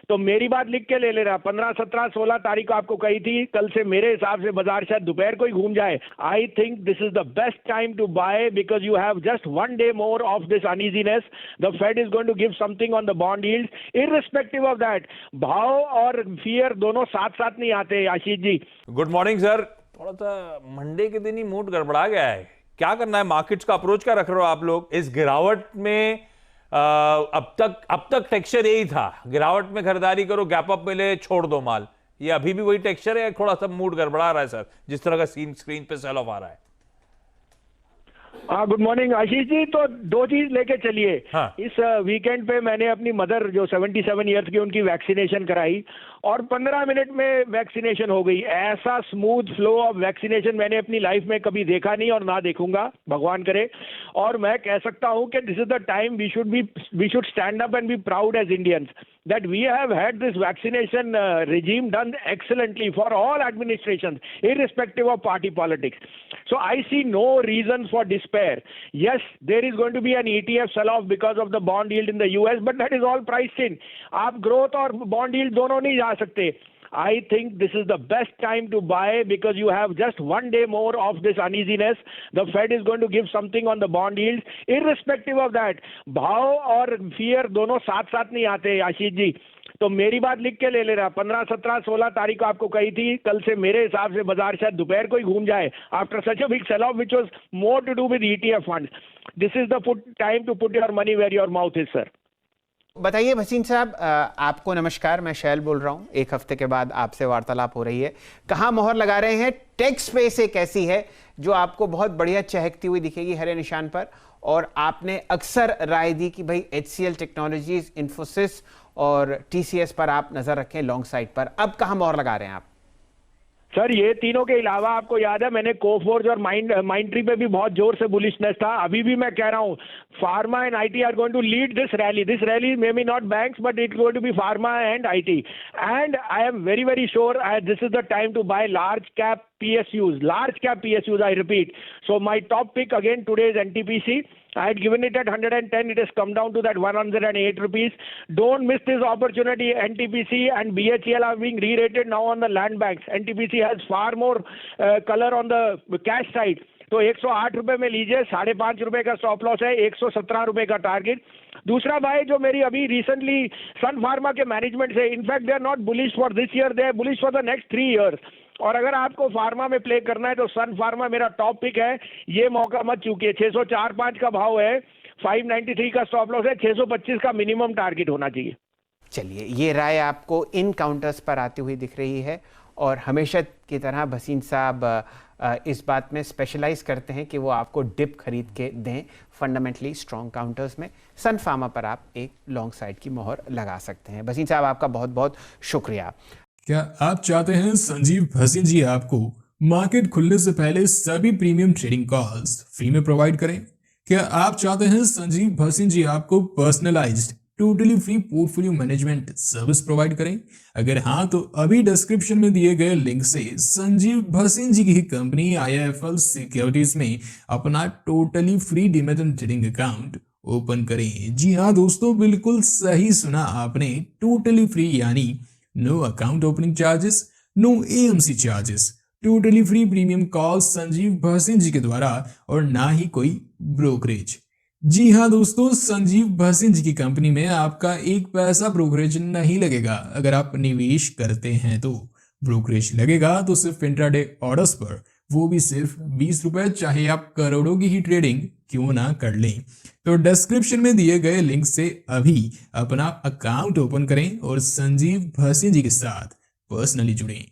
तो मेरी बात लिख के ले लेना, 15, 17, 16 तारीख को आपको कही थी, कल से मेरे हिसाब से बाजार शायद दोपहर को ही घूम जाए। I think this is the best time to buy because you have just 1 day more of this uneasiness. The Fed is going to give something on the bond yields. Irrespective of that, भाव और fear दोनों साथ साथ नहीं आते। Ashish ji good morning sir. थोड़ा सा Monday के दिन ही मूड गड़बड़ा गया है, क्या करना है? मार्केट्स का अप्रोच क्या रख रहे हो आप लोग इस गिरावट में? अब तक टेक्सचर यही था, गिरावट में खरीदारी करो, गैप अप मिले छोड़ दो माल। ये अभी भी वही टेक्सचर है? थोड़ा सा मूड गड़बड़ा रहा है सर, जिस तरह का सीन स्क्रीन पे सेल ऑफ आ रहा है। हाँ, गुड मॉर्निंग आशीष जी। तो दो चीज लेके चलिए। हाँ। इस वीकेंड पे मैंने अपनी मदर जो 77 ईयर्स की, उनकी वैक्सीनेशन कराई और 15 मिनट में वैक्सीनेशन हो गई। ऐसा स्मूथ फ्लो ऑफ वैक्सीनेशन मैंने अपनी लाइफ में कभी देखा नहीं और ना देखूंगा, भगवान करे। और मैं कह सकता हूं कि this is the time we should stand up and be proud as Indians that we have had this vaccination regime done excellently for all administrations, irrespective of party politics. So I see no reason for despair. Yes, there is going to be an ETF sell-off because of the bond yield in the US, but that is all priced in. आप growth और bond yield दोनों नहीं जा सकते। I think this is the best time to buy because you have just 1 day more of this uneasiness. The Fed is going to give something on the bond yields. Irrespective of that, भाव और fear दोनों साथ साथ नहीं आते। आशीष जी तो मेरी बात लिख के ले लेना, 15, 17, 16 तारीख को आपको कही थी, कल से मेरे हिसाब से बाजार शायद दोपहर को ही घूम जाए after such a big sell off which was more to do with ETF funds. This is the time to put your money where your mouth is sir. बताइए भसीन साहब, आपको नमस्कार, मैं शैल बोल रहा हूँ। एक हफ्ते के बाद आपसे वार्तालाप हो रही है, कहाँ मोहर लगा रहे हैं? टेक स्पेस एक ऐसी है जो आपको बहुत बढ़िया चहकती हुई दिखेगी हरे निशान पर, और आपने अक्सर राय दी कि भाई HCL टेक्नोलॉजीज, इन्फोसिस और TCS पर आप नजर रखें लॉन्ग साइड पर। अब कहाँ मोहर लगा रहे हैं आप? सर ये तीनों के अलावा आपको याद है मैंने कोफोर्ज और माइंडट्री पे भी बहुत जोर से बुलिशनेस था। अभी भी मैं कह रहा हूँ pharma and IT are going to lead this rally maybe not banks but it going to be pharma and IT and I am very very sure this is the time to buy large cap PSUs I repeat. So my top pick again today is NTPC. I had given it at 110. It has come down to that 108 rupees. Don't miss this opportunity. NTPC and BHEL are being re-rated now on the land banks. NTPC has far more color on the cash side. तो 108 रुपए में लीजिए, 5.5 रुपए का stop loss है, 117 रुपए का target. दूसरा भाई जो मेरी अभी रिसेंटली सन फार्मा के मैनेजमेंट से, in fact they are not bullish for this year, they are bullish for the next 3 years। और अगर आपको फार्मा में प्ले करना है तो सन फार्मा मेरा टॉप पिक है, ये मौका मत चूकिए। 604.5 का भाव है, 593 का स्टॉप लॉस है, 625 का मिनिमम टारगेट होना चाहिए। चलिए, ये राय आपको इन काउंटर्स पर आती हुई दिख रही है, और हमेशा की तरह भसीन साहब इस बात में स्पेशलाइज करते हैं कि वो आपको डिप खरीद के दें फंडामेंटली स्ट्रॉन्ग काउंटर्स में। सन फार्मा पर आप एक लॉन्ग साइड की मोहर लगा सकते हैं। भसीन साहब आपका बहुत बहुत शुक्रिया। क्या आप चाहते हैं संजीव भसीन जी आपको मार्केट खुलने से पहले सभी प्रीमियम ट्रेडिंग कॉल्स फ्री में प्रोवाइड करें? क्या आप चाहते हैं संजीव भसीन जी आपको personalised totally free portfolio management service provide करें? अगर हाँ तो अभी डिस्क्रिप्शन में दिए गए लिंक से संजीव भसीन जी की कंपनी IIFL सिक्योरिटीज में अपना totally free demat and trading account open करें। जी हाँ दोस्तों, बिल्कुल सही सुना आपने, टोटली फ्री, यानी no account opening charges, no AMC charges, totally free premium call Sanjiv Bhasin ji के द्वारा, और ना ही कोई ब्रोकरेज। जी हाँ दोस्तों, संजीव भसीन जी की कंपनी में आपका एक पैसा ब्रोकरेज नहीं लगेगा। अगर आप निवेश करते हैं तो ब्रोकरेज लगेगा तो सिर्फ इंट्राडे ऑर्डर्स पर, वो भी सिर्फ 20 रुपए, चाहे आप करोड़ों की ही ट्रेडिंग क्यों ना कर लें। तो डिस्क्रिप्शन में दिए गए लिंक से अभी अपना अकाउंट ओपन करें और संजीव भसीन जी के साथ पर्सनली जुड़ें।